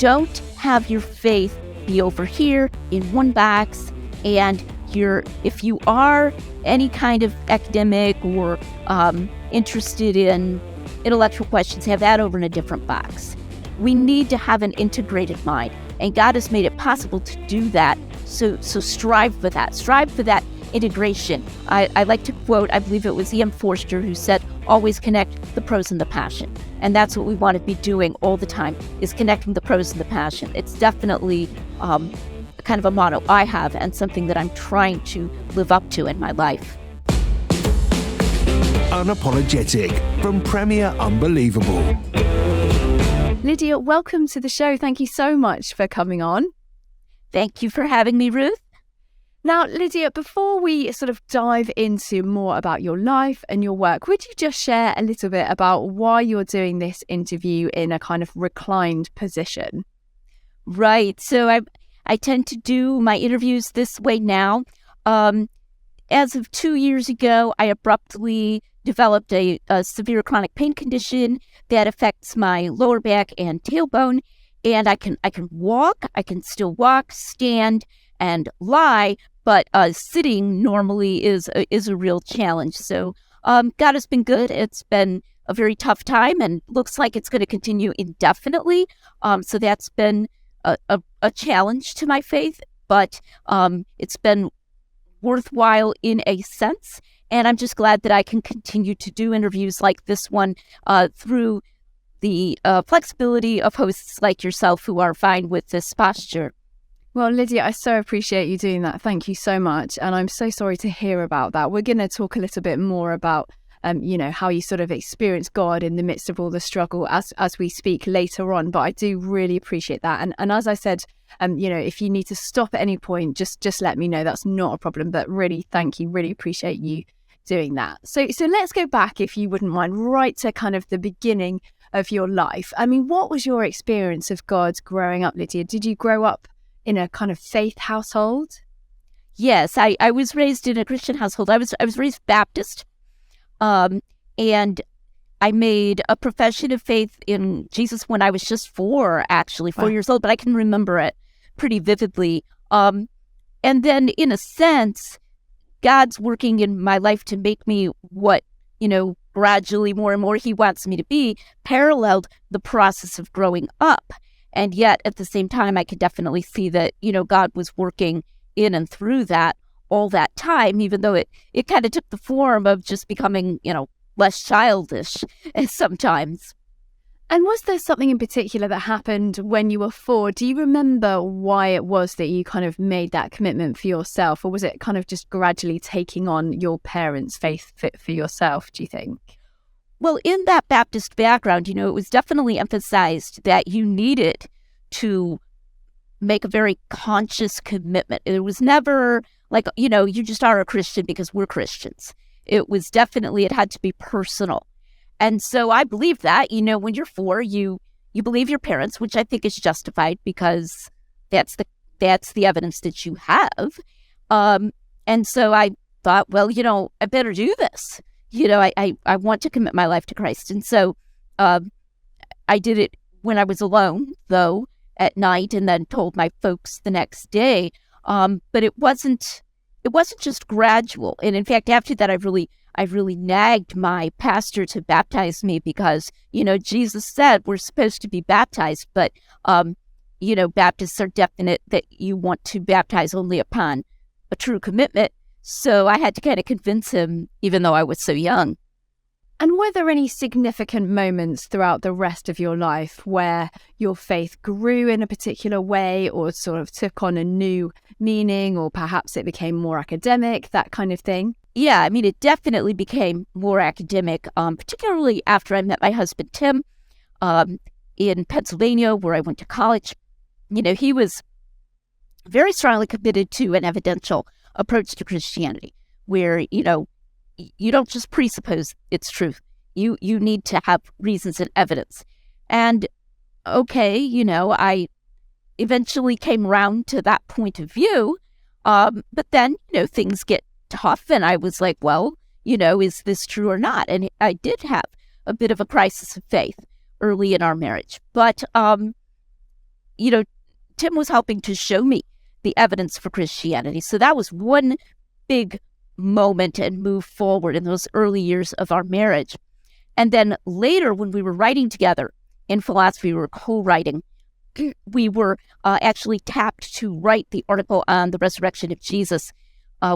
don't have your faith be over here in one box, and if you are any kind of academic or interested in intellectual questions, have that over in a different box. We need to have an integrated mind, and God has made it possible to do that. So strive for that. Strive for that integration. I like to quote, I believe it was E.M. Forster who said, always connect the prose and the passion. And that's what we want to be doing all the time, is connecting the prose and the passion. It's definitely kind of a motto I have, and something that I'm trying to live up to in my life. Unapologetic from Premier Unbelievable. Lydia, welcome to the show. Thank you so much for coming on. Thank you for having me, Ruth. Now, Lydia, before we sort of dive into more about your life and your work, would you just share a little bit about why you're doing this interview in a kind of reclined position? Right. So I tend to do my interviews this way now. As of 2 years ago, I abruptly developed a severe chronic pain condition that affects my lower back and tailbone. And I can walk, I can still walk, stand, and lie, but sitting normally is a real challenge. So God has been good. It's been a very tough time, and looks like it's going to continue indefinitely. So that's been a challenge to my faith, but it's been worthwhile in a sense. And I'm just glad that I can continue to do interviews like this one through the flexibility of hosts like yourself who are fine with this posture. Well, Lydia, I so appreciate you doing that. Thank you so much. And I'm so sorry to hear about that. We're going to talk a little bit more about, how you sort of experience God in the midst of all the struggle as we speak later on. But I do really appreciate that. And as I said, if you need to stop at any point, just let me know. That's not a problem. But really, thank you. Really appreciate you doing that. So let's go back, if you wouldn't mind, right to kind of the beginning of your life. I mean, what was your experience of God growing up, Lydia? Did you grow up in a kind of faith household? Yes, I was raised in a Christian household. I was raised Baptist, and I made a profession of faith in Jesus when I was just 4 years old, but I can remember it pretty vividly. And then, in a sense, God's working in my life to make me what, gradually more and more He wants me to be, paralleled the process of growing up. And yet, at the same time, I could definitely see that, God was working in and through that all that time, even though it kind of took the form of just becoming, less childish sometimes. And was there something in particular that happened when you were 4? Do you remember why it was that you kind of made that commitment for yourself? Or was it kind of just gradually taking on your parents' faith for yourself, do you think? Well, in that Baptist background, it was definitely emphasized that you needed to make a very conscious commitment. It was never like, you just are a Christian because we're Christians. It was definitely, it had to be personal. And so I believe that, when you're 4, you believe your parents, which I think is justified because that's the evidence that you have. And so I thought, well, I better do this. I want to commit my life to Christ. And so I did it when I was alone, though, at night, and then told my folks the next day. But it wasn't just gradual. And in fact, after that, I really nagged my pastor to baptize me because, Jesus said we're supposed to be baptized, but, Baptists are definite that you want to baptize only upon a true commitment. So I had to kind of convince him, even though I was so young. And were there any significant moments throughout the rest of your life where your faith grew in a particular way or sort of took on a new meaning, or perhaps it became more academic, that kind of thing? Yeah, I mean, it definitely became more academic, particularly after I met my husband, Tim, in Pennsylvania, where I went to college. He was very strongly committed to an evidential approach to Christianity, where, you don't just presuppose it's truth. You need to have reasons and evidence. And okay, I eventually came around to that point of view. But then, things get tough, and I was like, well, is this true or not? And I did have a bit of a crisis of faith early in our marriage. But you know, Tim was helping to show me the evidence for Christianity. So that was one big moment and move forward in those early years of our marriage. And then later, when we were writing together in philosophy, we were co-writing, we were actually tapped to write the article on the resurrection of Jesus,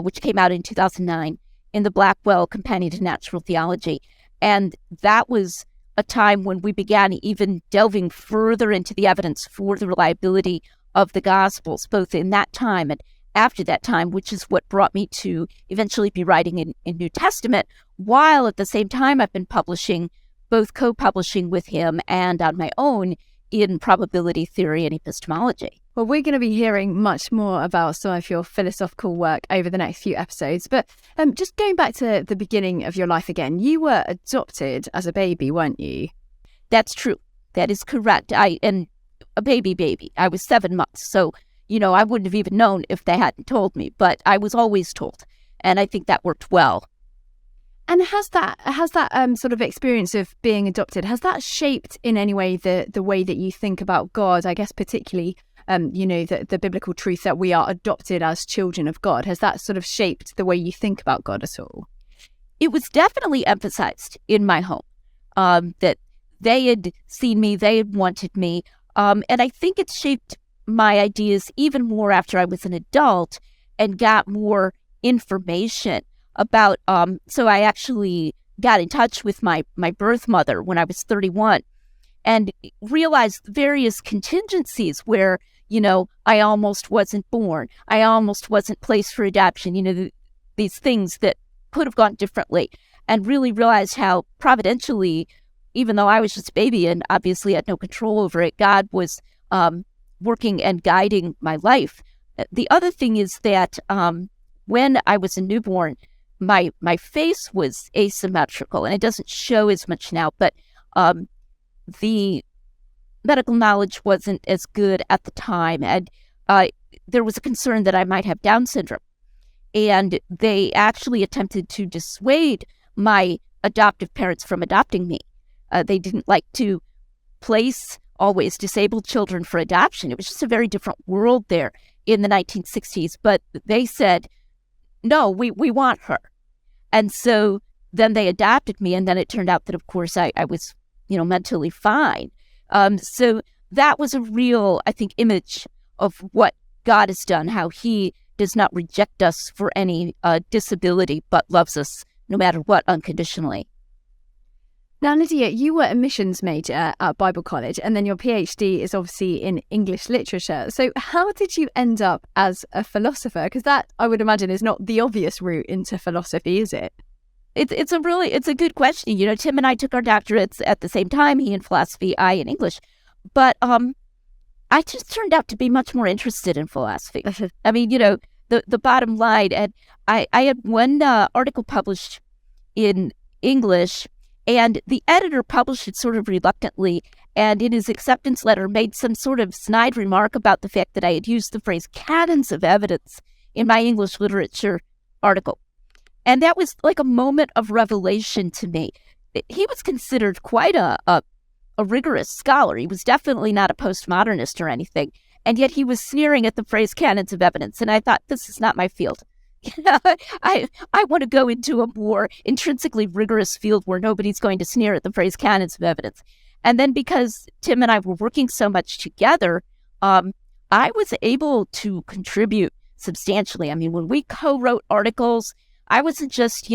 which came out in 2009 in the Blackwell Companion to Natural Theology. And that was a time when we began even delving further into the evidence for the reliability of the Gospels, both in that time and after that time, which is what brought me to eventually be writing in New Testament, while at the same time I've been publishing, both co-publishing with him and on my own, in probability theory and epistemology. Well, we're going to be hearing much more about some of your philosophical work over the next few episodes. But just going back to the beginning of your life again, you were adopted as a baby, weren't you? That's true. That is correct. And a baby. I was 7 months. So, I wouldn't have even known if they hadn't told me, but I was always told. And I think that worked well. And has that sort of experience of being adopted, has that shaped in any way the way that you think about God? I guess particularly, the biblical truth that we are adopted as children of God. Has that sort of shaped the way you think about God at all? It was definitely emphasized in my home that they had seen me, they had wanted me. And I think it shaped my ideas even more after I was an adult and got more information about, so I actually got in touch with my birth mother when I was 31 and realized various contingencies where, I almost wasn't born. I almost wasn't placed for adoption, these things that could have gone differently, and really realized how providentially, even though I was just a baby and obviously had no control over it, God was working and guiding my life. The other thing is that when I was a newborn, my face was asymmetrical, and it doesn't show as much now, but the medical knowledge wasn't as good at the time, and there was a concern that I might have Down syndrome. And they actually attempted to dissuade my adoptive parents from adopting me. They didn't like to place always disabled children for adoption. It was just a very different world there in the 1960s, but they said, no, we want her. And so then they adopted me, and then it turned out that, of course, I was, mentally fine. So that was a real, I think, image of what God has done, how he does not reject us for any disability, but loves us no matter what, unconditionally. Now, Lydia, you were a missions major at Bible College, and then your PhD is obviously in English literature. So how did you end up as a philosopher? Because that, I would imagine, is not the obvious route into philosophy, is it? It's a good question. Tim and I took our doctorates at the same time, he in philosophy, I in English. But I just turned out to be much more interested in philosophy. I mean, the bottom line, and I had one article published in English, and the editor published it sort of reluctantly, and in his acceptance letter made some sort of snide remark about the fact that I had used the phrase canons of evidence in my English literature article. And that was like a moment of revelation to me. He was considered quite a rigorous scholar. He was definitely not a postmodernist or anything. And yet he was sneering at the phrase canons of evidence. And I thought, this is not my field. I want to go into a more intrinsically rigorous field where nobody's going to sneer at the phrase canons of evidence. And then because Tim and I were working so much together, I was able to contribute substantially. I mean, when we co-wrote articles, I wasn't just,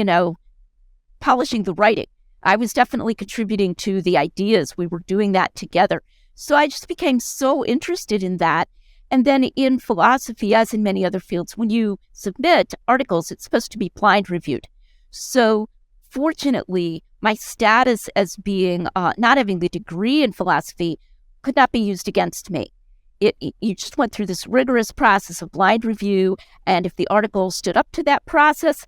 polishing the writing. I was definitely contributing to the ideas. We were doing that together. So I just became so interested in that. And then in philosophy, as in many other fields, when you submit articles, it's supposed to be blind reviewed. So fortunately, my status as being not having the degree in philosophy could not be used against me. You just went through this rigorous process of blind review, and if the article stood up to that process,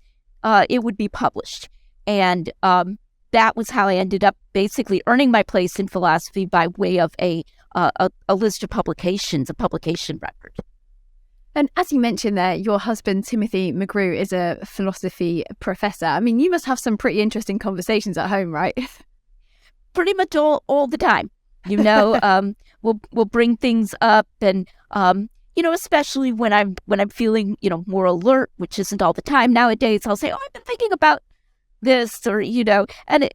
it would be published. And that was how I ended up basically earning my place in philosophy by way of a list of publications, a publication record. And as you mentioned there, your husband, Timothy McGrew, is a philosophy professor. I mean, you must have some pretty interesting conversations at home, right? Pretty much all the time. we'll bring things up, and especially when I'm feeling more alert, which isn't all the time nowadays. I'll say, "Oh, I've been thinking about this," or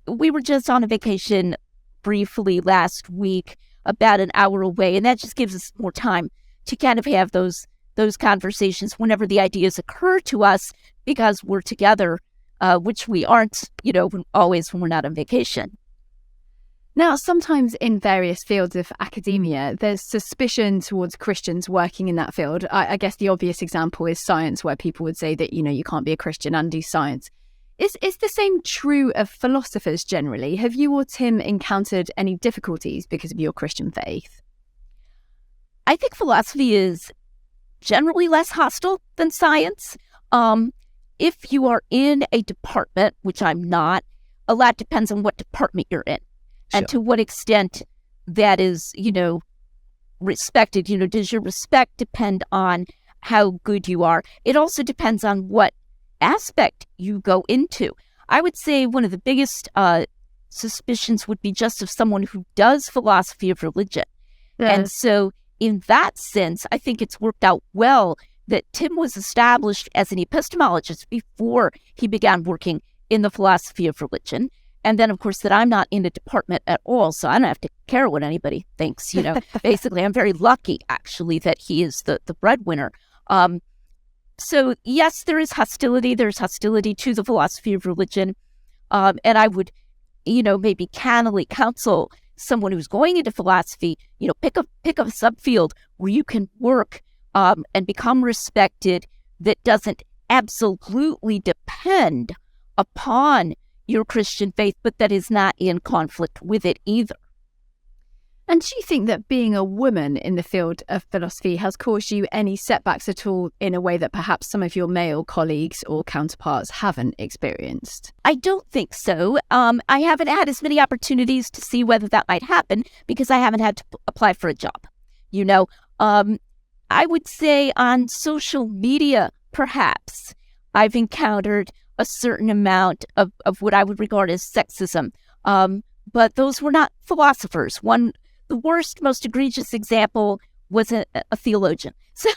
we were just on a vacation briefly last week, about an hour away, and that just gives us more time to kind of have those conversations whenever the ideas occur to us, because we're together, which we aren't, always when we're not on vacation. Now, sometimes in various fields of academia, there's suspicion towards Christians working in that field. I guess the obvious example is science, where people would say that, you can't be a Christian and do science. Is the same true of philosophers generally? Have you or Tim encountered any difficulties because of your Christian faith? I think philosophy is generally less hostile than science. If you are in a department, which I'm not, a lot depends on what department you're in. Sure. And to what extent that is, respected. Does your respect depend on how good you are? It also depends on what aspect you go into. I would say one of the biggest suspicions would be just of someone who does philosophy of religion. Yeah. And so in that sense, I think it's worked out well that Tim was established as an epistemologist before he began working in the philosophy of religion. And then, of course, that I'm not in a department at all, so I don't have to care what anybody thinks. Basically, I'm very lucky, actually, that he is the breadwinner. So, yes, there is hostility. There's hostility to the philosophy of religion. And I would, maybe cannily counsel someone who's going into philosophy, pick a subfield where you can work and become respected, that doesn't absolutely depend upon your Christian faith, but that is not in conflict with it either. And do you think that being a woman in the field of philosophy has caused you any setbacks at all in a way that perhaps some of your male colleagues or counterparts haven't experienced? I don't think so. I haven't had as many opportunities to see whether that might happen because I haven't had to apply for a job. I would say on social media, perhaps, I've encountered a certain amount of what I would regard as sexism. But those were not philosophers. The worst, most egregious example was a theologian. So,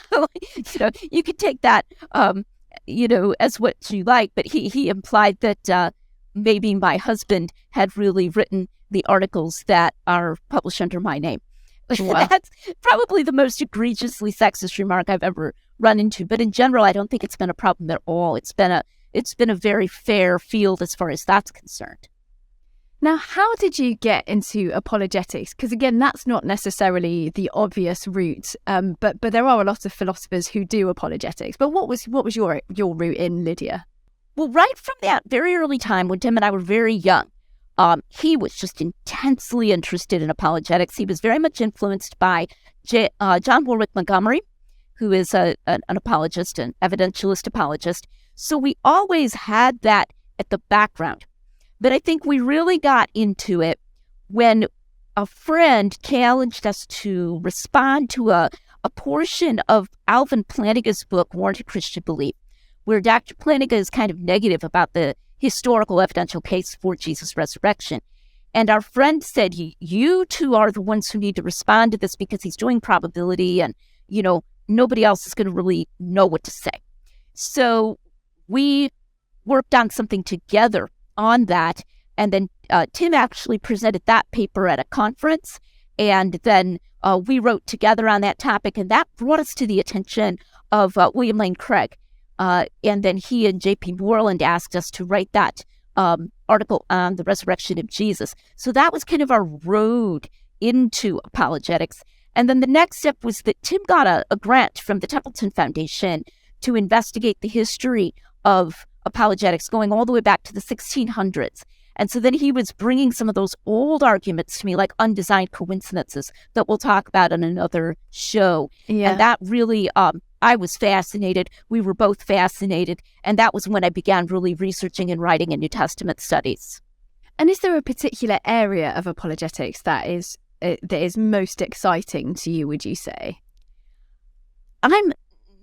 you could take that, as what you like, but he implied that maybe my husband had really written the articles that are published under my name. Wow. That's probably the most egregiously sexist remark I've ever run into. But in general, I don't think it's been a problem at all. It's been a very fair field as far as that's concerned. Now, how did you get into apologetics? Because again, that's not necessarily the obvious route, but there are a lot of philosophers who do apologetics. But what was your route in, Lydia? Well, right from that very early time when Tim and I were very young, he was just intensely interested in apologetics. He was very much influenced by John Warwick Montgomery, who is an apologist, an evidentialist apologist. So we always had that at the background. But I think we really got into it when a friend challenged us to respond to a portion of Alvin Plantinga's book, Warranted Christian Belief, where Dr. Plantinga is kind of negative about the historical evidential case for Jesus' resurrection. And our friend said, you two are the ones who need to respond to this because he's doing probability and, nobody else is going to really know what to say. So we worked on something together on that. And then Tim actually presented that paper at a conference. And then we wrote together on that topic. And that brought us to the attention of William Lane Craig. And then he and J.P. Moreland asked us to write that article on the resurrection of Jesus. So that was kind of our road into apologetics. And then the next step was that Tim got a grant from the Templeton Foundation to investigate the history of apologetics going all the way back to the 1600s. And so then he was bringing some of those old arguments to me, like undesigned coincidences that we'll talk about in another show. Yeah. And that really, I was fascinated. We were both fascinated. And that was when I began really researching and writing in New Testament studies. And is there a particular area of apologetics that is most exciting to you, would you say? I'm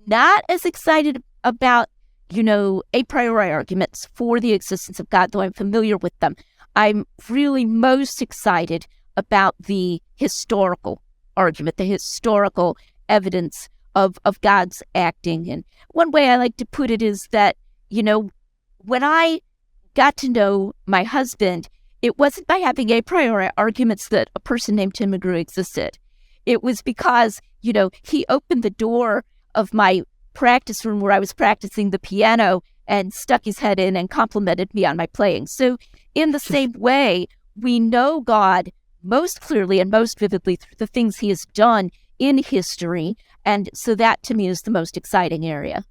not as excited about a priori arguments for the existence of God, though I'm familiar with them. I'm really most excited about the historical argument, the historical evidence of God's acting. And one way I like to put it is that, when I got to know my husband, it wasn't by having a priori arguments that a person named Tim McGrew existed. It was because, he opened the door of my practice room where I was practicing the piano and stuck his head in and complimented me on my playing. So in the same way, we know God most clearly and most vividly through the things he has done in history. And so that to me is the most exciting area.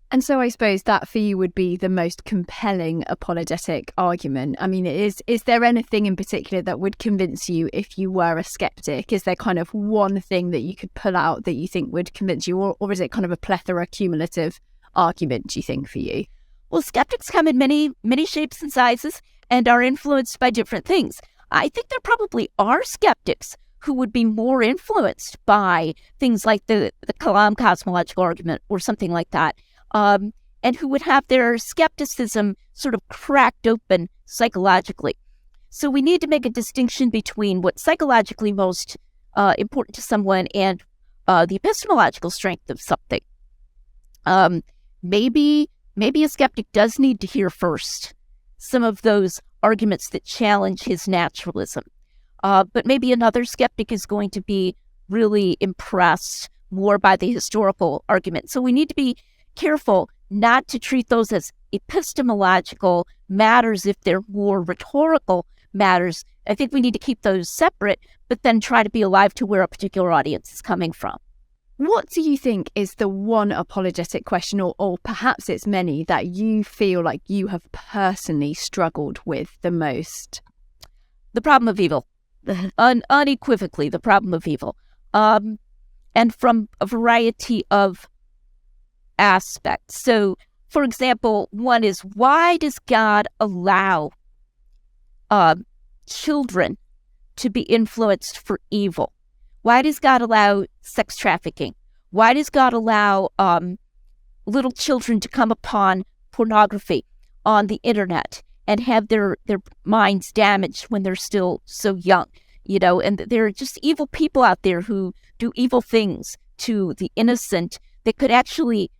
And so I suppose that for you would be the most compelling apologetic argument. I mean, is there anything in particular that would convince you if you were a skeptic? Is there kind of one thing that you could pull out that you think would convince you, or is it kind of a plethora, cumulative argument, do you think, for you? Well, skeptics come in many, many shapes and sizes and are influenced by different things. I think there probably are skeptics who would be more influenced by things like the Kalam cosmological argument or something like that. And who would have their skepticism sort of cracked open psychologically. So we need to make a distinction between what's psychologically most important to someone and the epistemological strength of something. Maybe a skeptic does need to hear first some of those arguments that challenge his naturalism. But maybe another skeptic is going to be really impressed more by the historical argument. So we need to be careful not to treat those as epistemological matters if they're more rhetorical matters. I think we need to keep those separate, but then try to be alive to where a particular audience is coming from. What do you think is the one apologetic question, or perhaps it's many, that you feel like you have personally struggled with the most? The problem of evil. Unequivocally, the problem of evil. And from a variety of aspects. So, for example, one is, why does God allow children to be influenced for evil? Why does God allow sex trafficking? Why does God allow little children to come upon pornography on the internet and have their minds damaged when they're still so young? And there are just evil people out there who do evil things to the innocent that could actually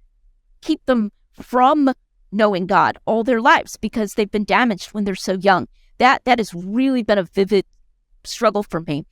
keep them from knowing God all their lives because they've been damaged when they're so young. That has really been a vivid struggle for me.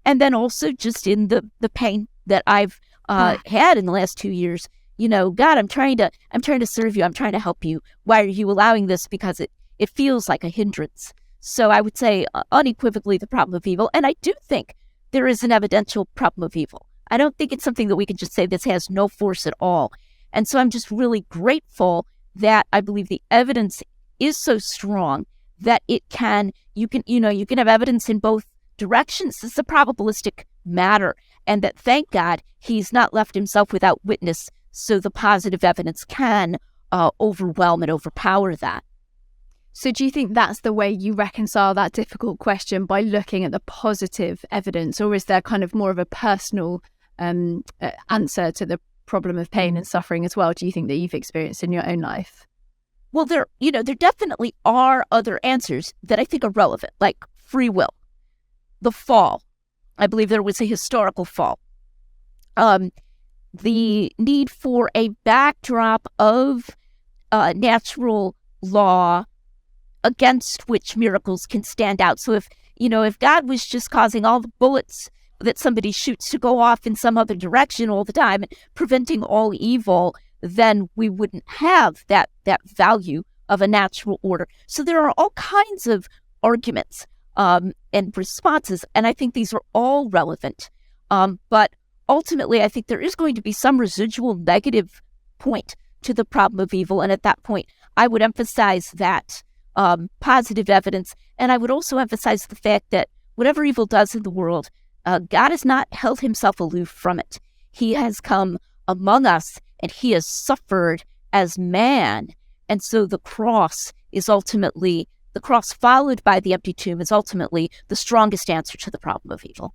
And then also just in the pain that I've had in the last 2 years. God, I'm trying to serve you. I'm trying to help you. Why are you allowing this? Because it feels like a hindrance. So I would say unequivocally the problem of evil. And I do think there is an evidential problem of evil. I don't think it's something that we can just say this has no force at all. And so I'm just really grateful that I believe the evidence is so strong that you can have evidence in both directions. This is a probabilistic matter, and that, thank God, he's not left himself without witness, so the positive evidence can overwhelm and overpower that. So do you think that's the way you reconcile that difficult question, by looking at the positive evidence, or is there kind of more of a personal answer to the problem of pain and suffering as well, do you think, that you've experienced in your own life? Well, there definitely are other answers that I think are relevant, like free will, the fall. I believe there was a historical fall. The need for a backdrop of natural law against which miracles can stand out. So if God was just causing all the bullets that somebody shoots to go off in some other direction all the time and preventing all evil, then we wouldn't have that value of a natural order. So there are all kinds of arguments and responses, and I think these are all relevant. But ultimately, I think there is going to be some residual negative point to the problem of evil, and at that point, I would emphasize that positive evidence, and I would also emphasize the fact that whatever evil does in the world, God has not held himself aloof from it. He has come among us, and he has suffered as man. And so the cross followed by the empty tomb is ultimately the strongest answer to the problem of evil.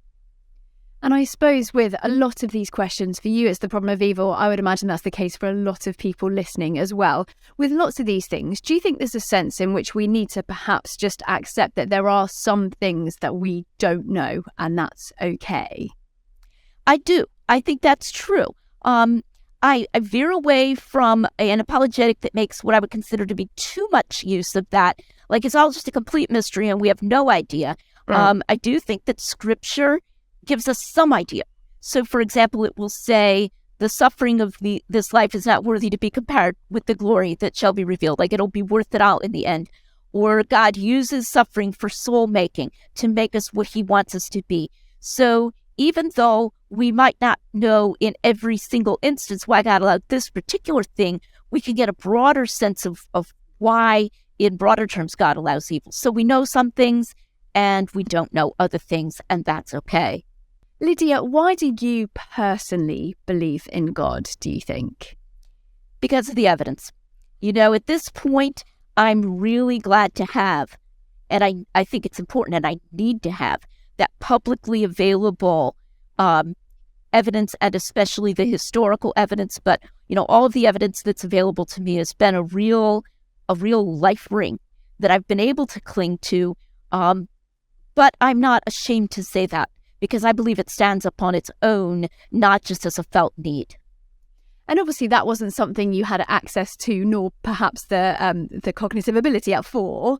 And I suppose with a lot of these questions, for you, it's the problem of evil. I would imagine that's the case for a lot of people listening as well. With lots of these things, do you think there's a sense in which we need to perhaps just accept that there are some things that we don't know, and that's okay? I do. I think that's true. I veer away from an apologetic that makes what I would consider to be too much use of that. Like it's all just a complete mystery and we have no idea. Right. I do think that Scripture gives us some idea. So, for example, it will say the suffering of this life is not worthy to be compared with the glory that shall be revealed. Like it'll be worth it all in the end. Or God uses suffering for soul making to make us what he wants us to be. So even though we might not know in every single instance why God allowed this particular thing, we can get a broader sense of why, in broader terms, God allows evil. So we know some things and we don't know other things, and that's okay. Lydia, why do you personally believe in God, do you think? Because of the evidence. At this point, I'm really glad to have, and I think it's important and I need to have, that publicly available evidence, and especially the historical evidence. But, all of the evidence that's available to me has been a real life ring that I've been able to cling to. But I'm not ashamed to say that because I believe it stands up on its own, not just as a felt need. And obviously that wasn't something you had access to, nor perhaps the cognitive ability at 4,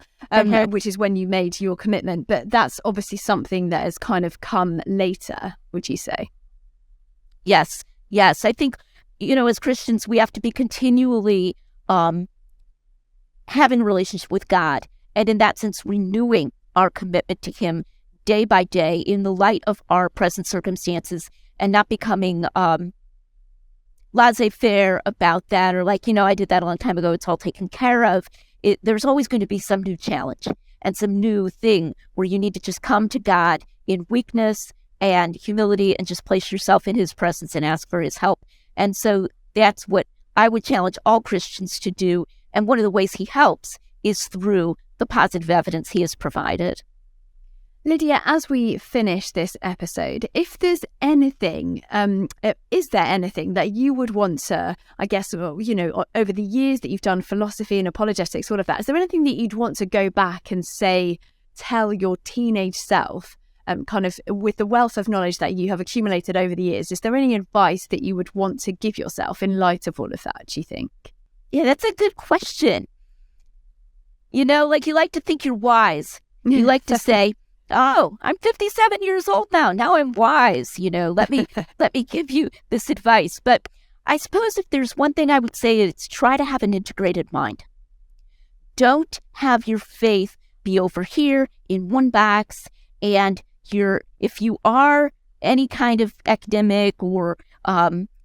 which is when you made your commitment. But that's obviously something that has kind of come later, would you say? Yes. I think, as Christians, we have to be continually having a relationship with God. And in that sense, renewing our commitment to him day by day in the light of our present circumstances and not becoming laissez-faire about that, or like, I did that a long time ago, it's all taken care of. There's always going to be some new challenge and some new thing where you need to just come to God in weakness and humility and just place yourself in his presence and ask for his help. And so that's what I would challenge all Christians to do. And one of the ways he helps is through the positive evidence he has provided. Lydia, as we finish this episode, if there's anything, is there anything that you would want to, I guess, over the years that you've done philosophy and apologetics, all of that, is there anything that you'd want to go back and say, tell your teenage self, kind of with the wealth of knowledge that you have accumulated over the years? Is there any advice that you would want to give yourself in light of all of that, do you think? Yeah, that's a good question. You like to think you're wise. You like to say, oh, I'm 57 years old now. Now I'm wise. Let me give you this advice. But I suppose if there's one thing I would say, it's try to have an integrated mind. Don't have your faith be over here in one box. And if you are any kind of academic or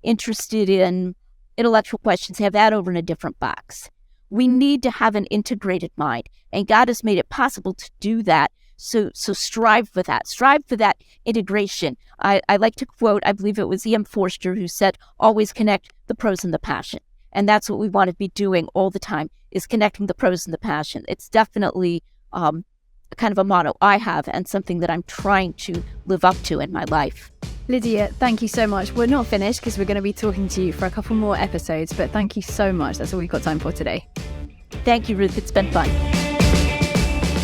interested in intellectual questions, have that over in a different box. We need to have an integrated mind. And God has made it possible to do that. So strive for that. Strive for that integration. I like to quote, I believe it was E.M. Forster who said, always connect the prose and the passion. And that's what we want to be doing all the time, is connecting the prose and the passion. It's definitely kind of a motto I have and something that I'm trying to live up to in my life. Lydia, thank you so much. We're not finished because we're going to be talking to you for a couple more episodes, but thank you so much. That's all we've got time for today. Thank you, Ruth. It's been fun.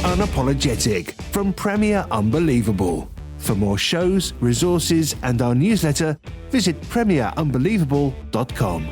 Unapologetic from Premier Unbelievable. For more shows, resources, and our newsletter, visit premierunbelievable.com.